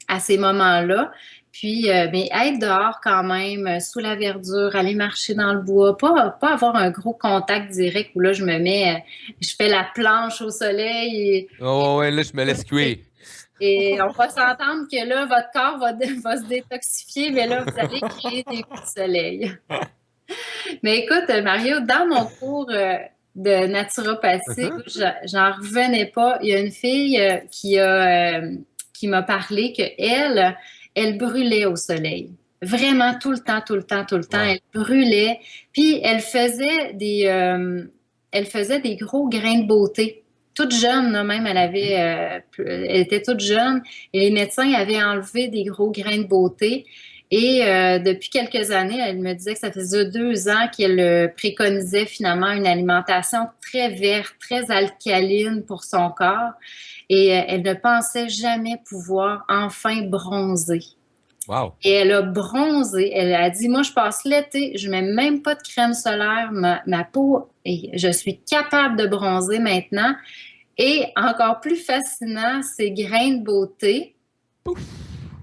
à ces moments-là. Puis, mais être dehors quand même, sous la verdure, aller marcher dans le bois, pas avoir un gros contact direct où là, je fais la planche au soleil. Là, je me laisse cuire. Et on va s'entendre que là, votre corps va se détoxifier, mais là, vous allez créer des coups de soleil. Mais écoute, Mario, dans mon cours de naturopathie, j'en revenais pas. Il y a une fille qui m'a parlé elle brûlait au soleil. Vraiment, tout le temps, tout le temps, tout le temps. Elle brûlait. Puis, elle faisait des gros grains de beauté. Toute jeune, là, même, elle était toute jeune. Et les médecins avaient enlevé des gros grains de beauté. Et depuis quelques années, elle me disait que ça faisait 2 ans qu'elle préconisait finalement une alimentation très verte, très alcaline pour son corps. Et elle ne pensait jamais pouvoir enfin bronzer. Wow. Et elle a bronzé. Elle a dit, moi, je passe l'été, je mets même pas de crème solaire, ma peau, et je suis capable de bronzer maintenant. Et encore plus fascinant, ces grains de beauté,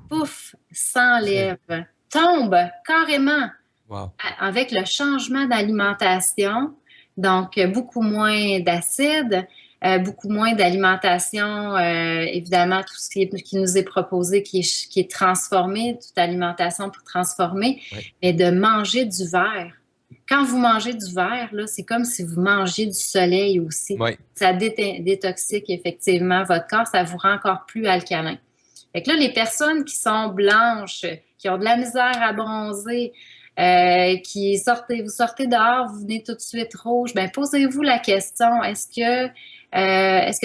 pouf, s'enlèvent, tombent carrément. Wow. Avec le changement d'alimentation, donc beaucoup moins d'acide, beaucoup moins d'alimentation, évidemment, tout ce qui nous est proposé, qui est transformé, toute alimentation pour transformer, Oui. mais de manger du vert. Quand vous mangez du vert, là, c'est comme si vous mangez du soleil aussi. Oui. Ça détoxique effectivement votre corps, ça vous rend encore plus alcalin. Fait que là, les personnes qui sont blanches, qui ont de la misère à bronzer, vous sortez dehors, vous venez tout de suite rouge, ben posez-vous la question, est-ce que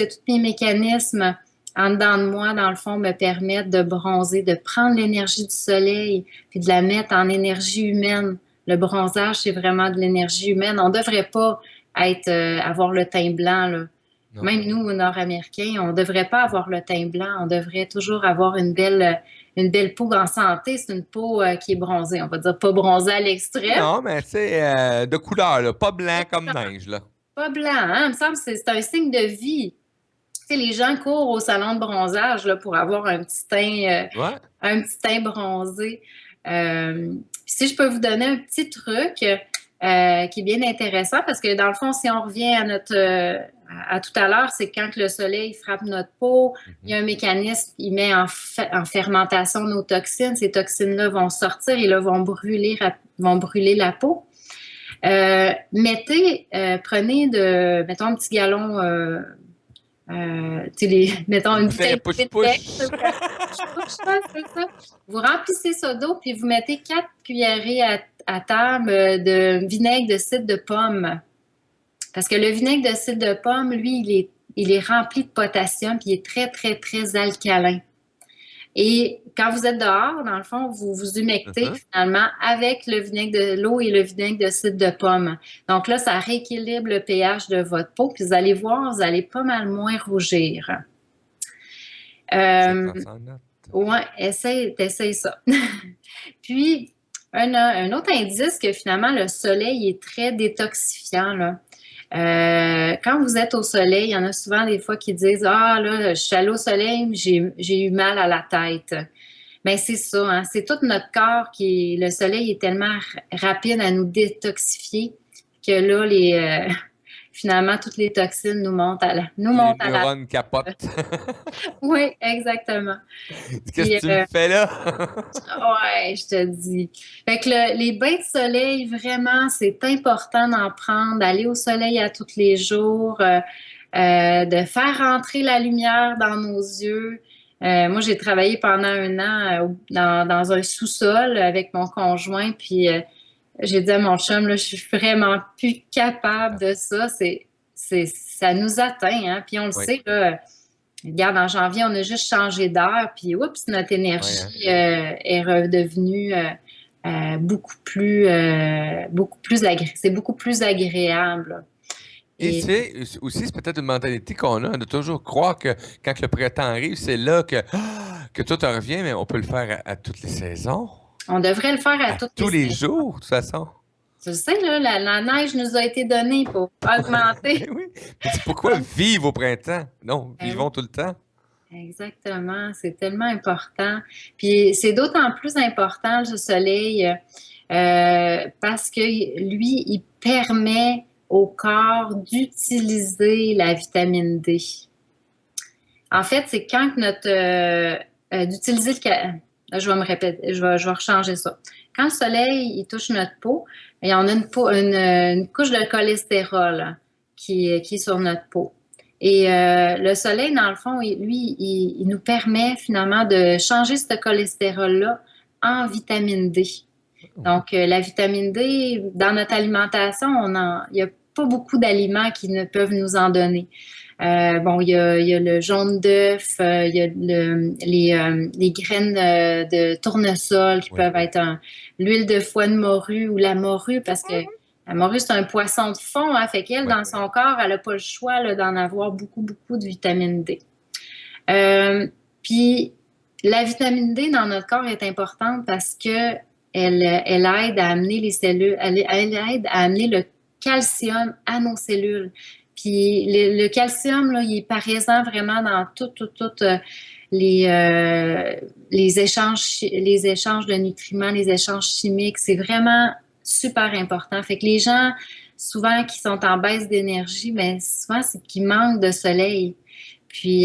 tous mes mécanismes en dedans de moi, dans le fond, me permettent de bronzer, de prendre l'énergie du soleil, puis de la mettre en énergie humaine. Le bronzage, c'est vraiment de l'énergie humaine. On ne devrait pas avoir le teint blanc, là. Non. Même nous, Nord-Américains, on ne devrait pas avoir le teint blanc. On devrait toujours avoir une belle peau en santé. C'est une peau qui est bronzée. On va dire pas bronzée à l'extrême. Non, mais c'est de couleur, là, pas blanc comme neige, là. Pas blanc, hein? Il me semble que c'est un signe de vie. Tu sais, les gens courent au salon de bronzage là, pour avoir Ouais. un petit teint bronzé. Si je peux vous donner un petit truc qui est bien intéressant, parce que dans le fond, si on revient à tout à l'heure, c'est quand que le soleil frappe notre peau, il y a un mécanisme qui met en fermentation nos toxines. Ces toxines-là vont sortir et là, vont brûler la peau. Mettons un petit galon, mettons une bouteille push-push. c'est ça. Vous remplissez ça d'eau, puis vous mettez 4 cuillerées à table de vinaigre de cidre de pomme. Parce que le vinaigre de cidre de pomme, lui, il est rempli de potassium, puis il est très, très, très alcalin. Et quand vous êtes dehors, dans le fond, vous vous humectez finalement avec l'eau et le vinaigre de cidre de pomme. Donc là, ça rééquilibre le pH de votre peau. Puis vous allez voir, vous allez pas mal moins rougir. Ouais, essaye ça. Puis, un autre indice que finalement, le soleil est très détoxifiant, là. Quand vous êtes au soleil, il y en a souvent des fois qui disent « Ah, là, je suis allée au soleil, j'ai eu mal à la tête. » Bien, c'est ça, hein, c'est tout notre corps le soleil est tellement rapide à nous détoxifier que là, finalement, toutes les toxines nous montent à la neurones capotent. Oui, exactement. Qu'est-ce que tu me fais là? Ouais, je te dis. Fait que les bains de soleil, vraiment, c'est important d'en prendre, d'aller au soleil à tous les jours, de faire rentrer la lumière dans nos yeux. Moi, j'ai travaillé pendant un an dans un sous-sol avec mon conjoint, puis j'ai dit à mon chum, là, je suis vraiment plus capable de ça. Ça nous atteint, hein? Puis on le sait, là. Regarde, en janvier, on a juste changé d'heure, puis oups, notre énergie est redevenue c'est beaucoup plus agréable. Et tu sais, aussi, c'est peut-être une mentalité qu'on a de toujours croire que quand le printemps arrive, c'est là que tout revient, mais on peut le faire à toutes les saisons. On devrait le faire à tous les jours, de toute façon. Tu sais, là, la neige nous a été donnée pour augmenter. Oui. Mais pourquoi vivre au printemps? Non, vivons tout le temps. Exactement, c'est tellement important. Puis c'est d'autant plus important, le soleil, parce que lui, il permet au corps d'utiliser la vitamine D. En fait, c'est quand d'utiliser je vais me répéter, je vais rechanger ça. Quand le soleil il touche notre peau, et on a une couche de cholestérol qui est sur notre peau. Et le soleil, dans le fond, il nous permet finalement de changer ce cholestérol-là en vitamine D. Donc, la vitamine D, dans notre alimentation, il n'y a pas beaucoup d'aliments qui ne peuvent nous en donner. Il y a le jaune d'œuf, il y a les graines de tournesol qui peuvent être l'huile de foie de morue ou la morue, parce que la morue, c'est un poisson de fond, hein, fait qu'elle, dans son corps, elle n'a pas le choix là, d'en avoir beaucoup, beaucoup de vitamine D. Puis, la vitamine D dans notre corps est importante parce que elle aide à amener les cellules, elle aide à amener le calcium à nos cellules. Puis le calcium, là, il est présent vraiment dans toutes les échanges de nutriments, les échanges chimiques. C'est vraiment super important. Fait que les gens souvent qui sont en baisse d'énergie, mais souvent c'est qu'ils manquent de soleil. Puis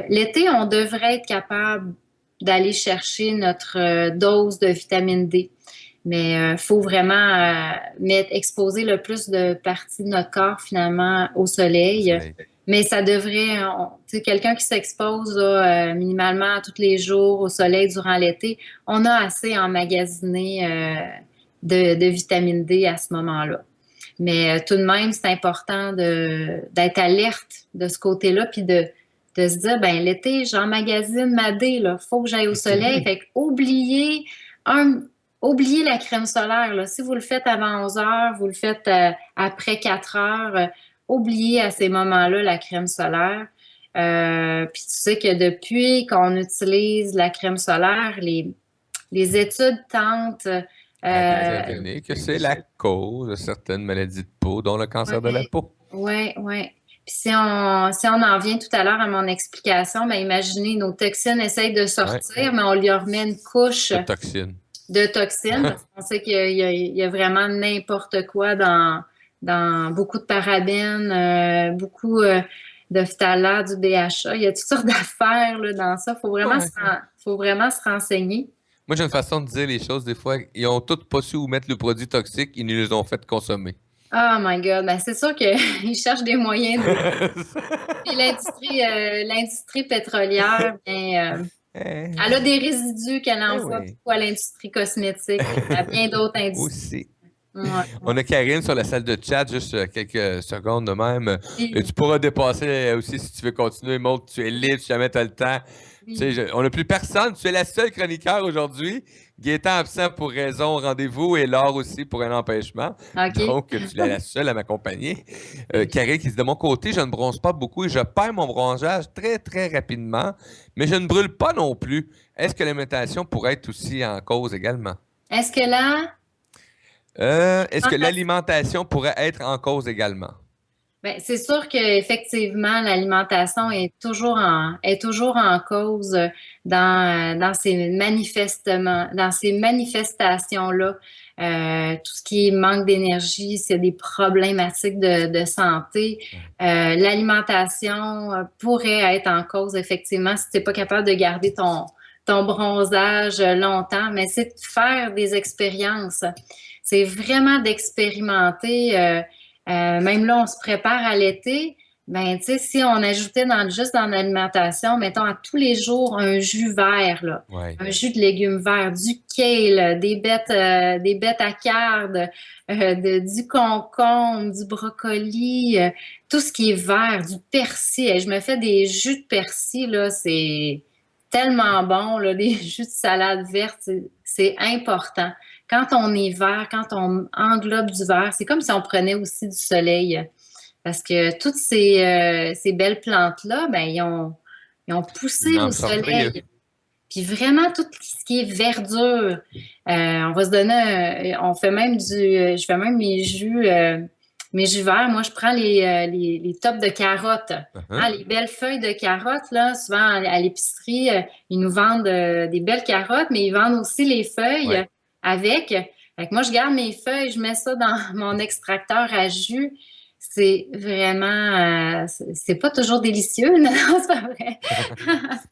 l'été, on devrait être capable d'aller chercher notre dose de vitamine D. Mais il faut vraiment exposer le plus de parties de notre corps finalement au Au soleil. soleil. Mais ça devrait, tu sais, quelqu'un qui s'expose là, minimalement tous les jours au soleil durant l'été, on a assez emmagasiné de vitamine D à ce moment-là. Mais tout de même, c'est important d'être alerte de ce côté-là, puis de se dire, ben l'été, j'emmagasine ma D, là, faut que j'aille au soleil. Fait que oubliez la crème solaire, là. Si vous le faites avant 11 heures, vous le faites après 4 heures, oubliez à ces moments-là la crème solaire. Puis tu sais que depuis qu'on utilise la crème solaire, les études tentent À déterminer que c'est la cause de certaines maladies de peau, dont le cancer de la peau. oui, oui. Puis si on en vient tout à l'heure à mon explication, ben imaginez, nos toxines essayent de Ouais, sortir, mais on lui remet une couche de toxines. de toxines parce qu'on sait qu'il y a vraiment n'importe quoi dans beaucoup de parabènes, beaucoup de phthalates, du BHA. Il y a toutes sortes d'affaires là, dans ça. Ouais. Faut vraiment se renseigner. Moi, j'ai une façon de dire les choses des fois. Ils ont tous pas su où mettre le produit toxique, ils nous les ont fait consommer. Oh my God, ben c'est sûr qu'ils cherchent des moyens de. Puis l'industrie pétrolière, ben, elle a des résidus qu'elle envoie Oui, beaucoup à l'industrie cosmétique, à bien d'autres industries. aussi. Ouais, On a Karine sur la salle de chat, juste quelques secondes de même. Et oui, tu pourras dépasser aussi si tu veux continuer. Montre, tu es libre, si jamais tu as le temps. Tu sais, oui. on n'a plus personne. Tu es la seule chroniqueur aujourd'hui. Gaétan absent pour raison rendez-vous et Laure aussi pour un empêchement. OK. Donc, tu es la seule à m'accompagner. Karine qui dit de mon côté, je ne bronze pas beaucoup et je perds mon bronzage très, très rapidement, mais je ne brûle pas non plus. Est-ce que l'alimentation pourrait être aussi en cause également? Est-ce que là, Est-ce que l'alimentation pourrait être en cause également? ben, c'est sûr qu'effectivement, l'alimentation est toujours en cause dans ces dans ces manifestations-là. Tout ce qui est manque d'énergie, s'il y a des problématiques de santé, l'alimentation pourrait être en cause, effectivement, si tu n'es pas capable de garder ton bronzage longtemps, mais c'est de faire des expériences. C'est vraiment d'expérimenter. Même là, on se prépare à l'été. Ben, tu sais, si on ajoutait juste dans l'alimentation, mettons à tous les jours un jus vert, là, Oui. un jus de légumes verts, du kale, des bêtes à cardes, du concombre, du brocoli, tout ce qui est vert, du persil. Et je me fais des jus de persil, là, c'est tellement bon, là, des jus de salade verte, c'est important. Quand on est vert, quand on englobe du vert, c'est comme si on prenait aussi du soleil. Parce que toutes ces belles plantes-là, ben, ils ont poussé au Membre sortir. soleil. Puis vraiment, tout ce qui est verdure, on va se donner, on fait même je fais même mes jus verts. Moi, je prends les tops de carottes. Uh-huh. Hein, les belles feuilles de carottes, là, souvent à l'épicerie, ils nous vendent des belles carottes, mais ils vendent aussi les feuilles Ouais. avec. Fait que moi, je garde mes feuilles, je mets ça dans mon extracteur à jus. C'est vraiment, c'est pas toujours délicieux, non, c'est pas vrai.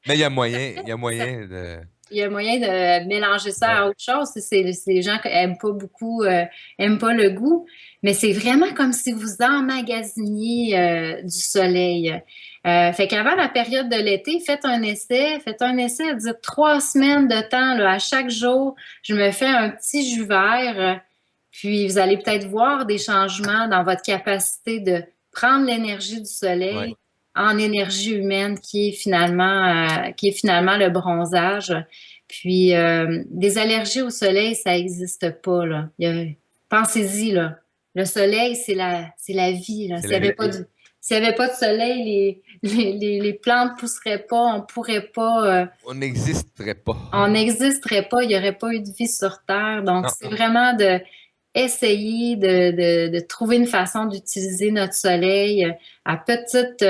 Mais il y a moyen de. Il y a moyen de mélanger ça Ouais. à autre chose. C'est les gens qui aiment pas beaucoup, aiment pas le goût, mais c'est vraiment comme si vous emmagasiniez du soleil. Fait qu'avant la période de l'été, faites un essai, dites 3 semaines de temps, là, à chaque jour, je me fais un petit jus vert, puis vous allez peut-être voir des changements dans votre capacité de prendre l'énergie du Ouais. soleil en énergie humaine qui est finalement le bronzage. Puis des allergies au soleil, ça n'existe pas là. Pensez-y là. Le soleil, c'est la vie là. C'est la vie. S'il n'y avait pas de soleil, les plantes ne pousseraient pas, on pourrait pas, On n'existerait pas. on n'existerait pas, il n'y aurait pas eu de vie sur Terre. Donc, Non. c'est vraiment de essayer de trouver une façon d'utiliser notre soleil à petite,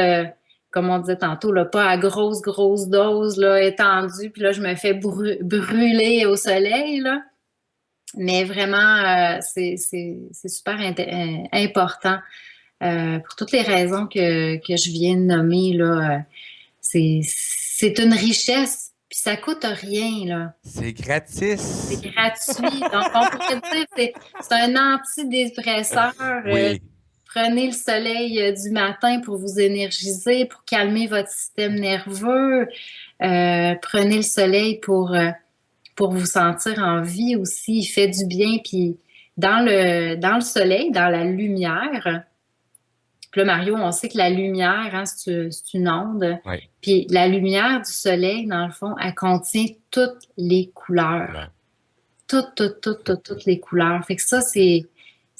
comme on disait tantôt, là, pas à grosse dose là, étendue, puis là, je me fais brûler au soleil, là. Mais vraiment, c'est super important pour toutes les raisons que je viens de nommer, là. C'est une richesse, puis ça coûte rien, là. C'est C'est gratis. gratuit. Donc, on pourrait dire que c'est un antidépresseur. Oui. Prenez le soleil du matin pour vous énergiser, pour calmer votre système nerveux. Prenez le soleil pour vous sentir en vie aussi. Il fait du bien. Puis dans le soleil, dans la lumière, puis là, Mario, on sait que la lumière, hein, c'est une onde. Oui. Puis la lumière du soleil, dans le fond, elle contient toutes les couleurs. Couleur. Toutes les couleurs. Fait que ça, c'est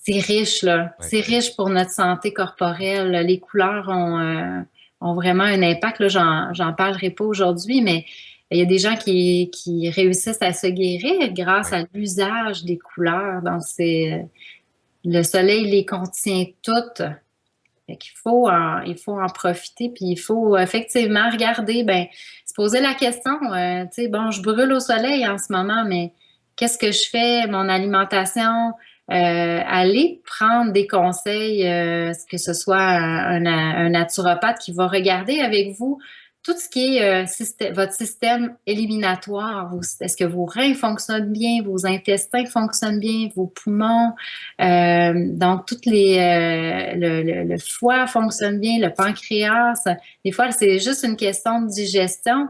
riche, là. Oui. C'est riche pour notre santé corporelle. Les couleurs ont vraiment un impact. Là, j'en parlerai pas aujourd'hui, mais il y a des gens qui réussissent à se guérir grâce Oui. à l'usage des couleurs. Donc, le soleil les contient toutes. Fait qu'il il faut en profiter, puis il faut effectivement regarder, ben, se poser la question, tu sais, bon, je brûle au soleil en ce moment, mais qu'est-ce que je fais? Mon alimentation, aller prendre des conseils, que ce soit un naturopathe qui va regarder avec vous tout ce qui est votre système éliminatoire. Est-ce que vos reins fonctionnent bien, vos intestins fonctionnent bien, vos poumons? Donc, le foie fonctionne bien, le pancréas. Des fois, c'est juste une question de digestion.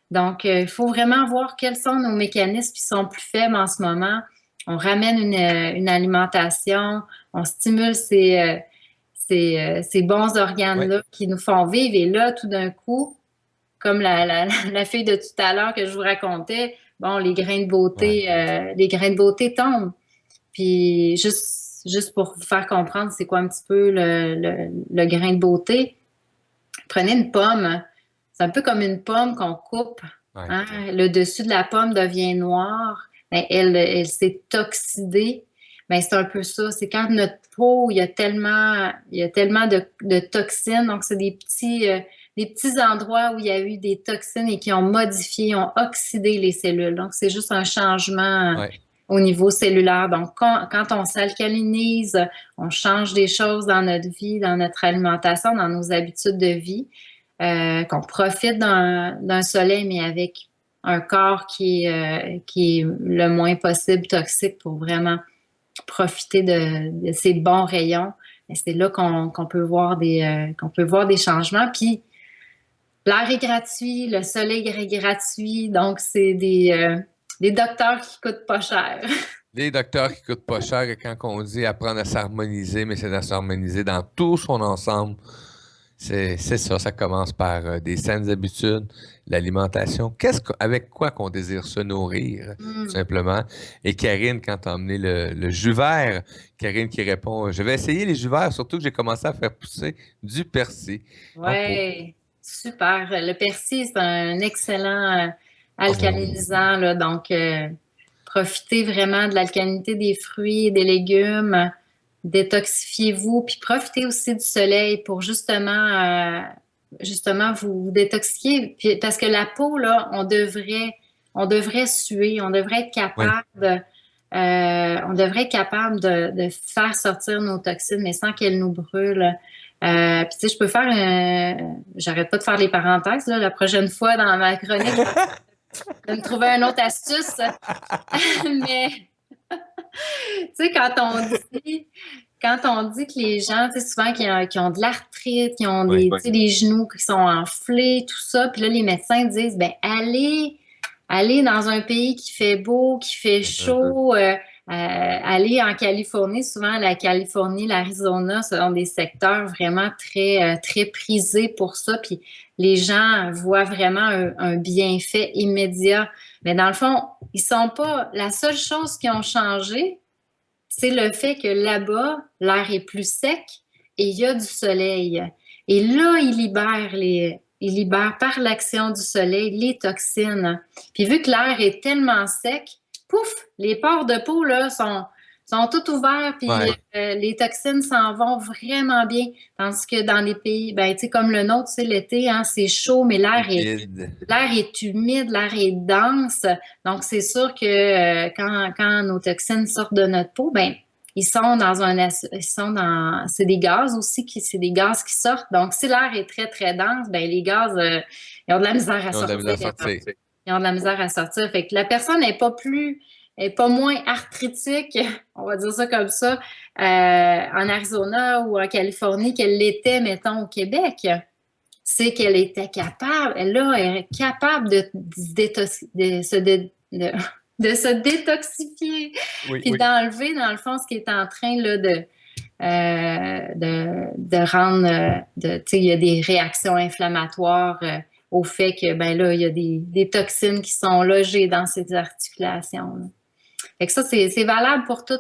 Donc, il faut vraiment voir quels sont nos mécanismes qui sont plus faibles en ce moment. On ramène une alimentation, on stimule ces bons Oui. organes-là qui nous font vivre. Et là, tout d'un coup, comme la fille de tout à l'heure que je vous racontais, bon, Ouais. les grains de beauté tombent. Puis juste pour vous faire comprendre, c'est quoi un petit peu le grain de beauté. Prenez une pomme. C'est un peu comme une pomme qu'on coupe. Ouais. Hein? Le dessus de la pomme devient noir. Ben, elle s'est oxydée. Ben, c'est un peu ça. C'est quand notre peau, il y a tellement de toxines. Donc, c'est des petits endroits où il y a eu des toxines et qui ont modifié, ont oxydé les cellules. Donc, c'est juste un changement Ouais. au niveau cellulaire. Donc, quand on s'alcalinise, on change des choses dans notre vie, dans notre alimentation, dans nos habitudes de vie, qu'on profite d'un soleil, mais avec un corps qui est le moins possible toxique pour vraiment profiter de ces bons rayons. Et c'est là qu'on peut voir qu'on peut voir des changements. Puis, l'air est gratuit, le soleil est gratuit, donc c'est des docteurs qui coûtent pas cher. Les docteurs qui coûtent pas cher, et quand on dit apprendre à s'harmoniser, mais c'est à s'harmoniser dans tout son ensemble. C'est ça, ça commence par des saines habitudes, l'alimentation. Avec quoi qu'on désire se nourrir, tout Mm. simplement. Et Karine, quand t'as emmené le jus vert, Karine qui répond, je vais essayer les jus verts, surtout que j'ai commencé à faire pousser du persil en pot. Ouais, super. Le persil, c'est un excellent Oh oui. alcalinisant, là, donc profitez vraiment de l'alcalinité des fruits et des légumes, détoxifiez-vous, puis profitez aussi du soleil pour justement vous détoxifier, puis, parce que la peau, là, on devrait suer, Oui. on devrait être capable de faire sortir nos toxines, mais sans qu'elles nous brûlent. Puis tu sais, j'arrête pas de faire les parenthèses, là, la prochaine fois dans ma chronique, je vais me trouver une autre astuce. Mais tu sais, quand on dit que les gens, tu sais, souvent qui ont de l'arthrite, qui ont Oui. tu sais, des genoux qui sont enflés, tout ça, puis là, les médecins disent, ben allez dans un pays qui fait beau, qui fait chaud, allez en Californie. Souvent, la Californie, l'Arizona, ce sont des secteurs vraiment très prisés pour ça, puis les gens voient vraiment un bienfait immédiat. Mais dans le fond, ils sont pas. La seule chose qui ont changé, c'est le fait que là-bas, l'air est plus sec et il y a du soleil. Et là, il libère par l'action du soleil les toxines. Puis vu que l'air est tellement sec, pouf, les pores de peau là sont tous ouverts, puis Ouais. les toxines s'en vont vraiment bien. Tandis que dans les pays, ben, tu sais, comme le nôtre, tu sais, l'été, hein, c'est chaud, mais Humide. l'air est humide, l'air est dense. Donc, c'est sûr que quand nos toxines sortent de notre peau, ben, c'est des gaz aussi, c'est des gaz qui sortent. Donc, si l'air est très, très dense, ben, les gaz, ils ont de la misère à Ils ont de la misère à sortir. sortir. Ils ont de la misère à sortir. Fait que la personne n'est pas moins arthritique, on va dire ça comme ça, en Arizona ou en Californie qu'elle l'était, mettons, au Québec. C'est qu'elle était capable, elle est capable de se détoxifier, Oui. puis d'enlever, dans le fond, ce qui est en train là, de rendre, tu sais, il y a des réactions inflammatoires au fait que, ben là, il y a des toxines qui sont logées dans ces articulations, là. Fait que ça, c'est valable pour tout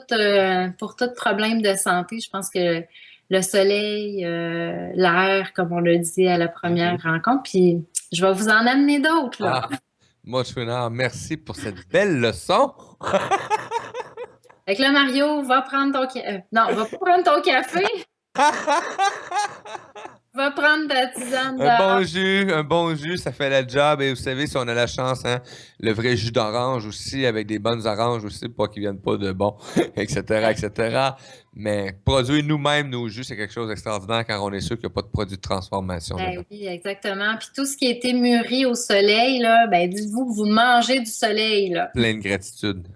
problème de santé. Je pense que le soleil, l'air, comme on l'a dit à la première rencontre, puis je vais vous en amener d'autres, là. Ah, moi, Chouinard, merci pour cette belle leçon. Fait que là, Mario, va prendre non, va pas prendre ton café, va prendre ta tisane dehors. Un bon jus, ça fait la job. Et vous savez, si on a la chance, hein, le vrai jus d'orange aussi, avec des bonnes oranges aussi, pas qu'ils viennent pas de bons, etc., etc. Mais produire nous-mêmes nos jus, c'est quelque chose d'extraordinaire quand on est sûr qu'il n'y a pas de produit de transformation dedans. Ben oui, exactement. Puis tout ce qui a été mûri au soleil, là, ben dites-vous que vous mangez du soleil, là. Plein de gratitude.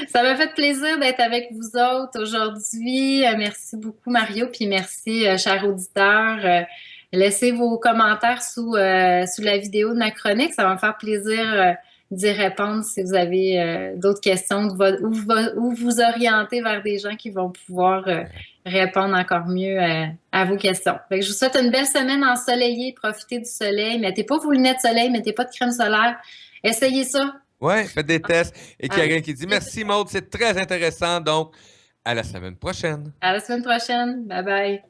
Ça m'a fait plaisir d'être avec vous autres aujourd'hui. Merci beaucoup, Mario, puis merci, chers auditeurs. Laissez vos commentaires sous la vidéo de ma chronique. Ça va me faire plaisir d'y répondre si vous avez d'autres questions ou vous orienter vers des gens qui vont pouvoir répondre encore mieux à vos questions. Fait que je vous souhaite une belle semaine ensoleillée. Profitez du soleil. Mettez pas vos lunettes de soleil, mettez pas de crème solaire. Essayez ça. Ouais, faites des tests. Et qu'il y a quelqu'un qui dit merci, Maud, c'est très intéressant. Donc, à la semaine prochaine. À la semaine prochaine. Bye bye.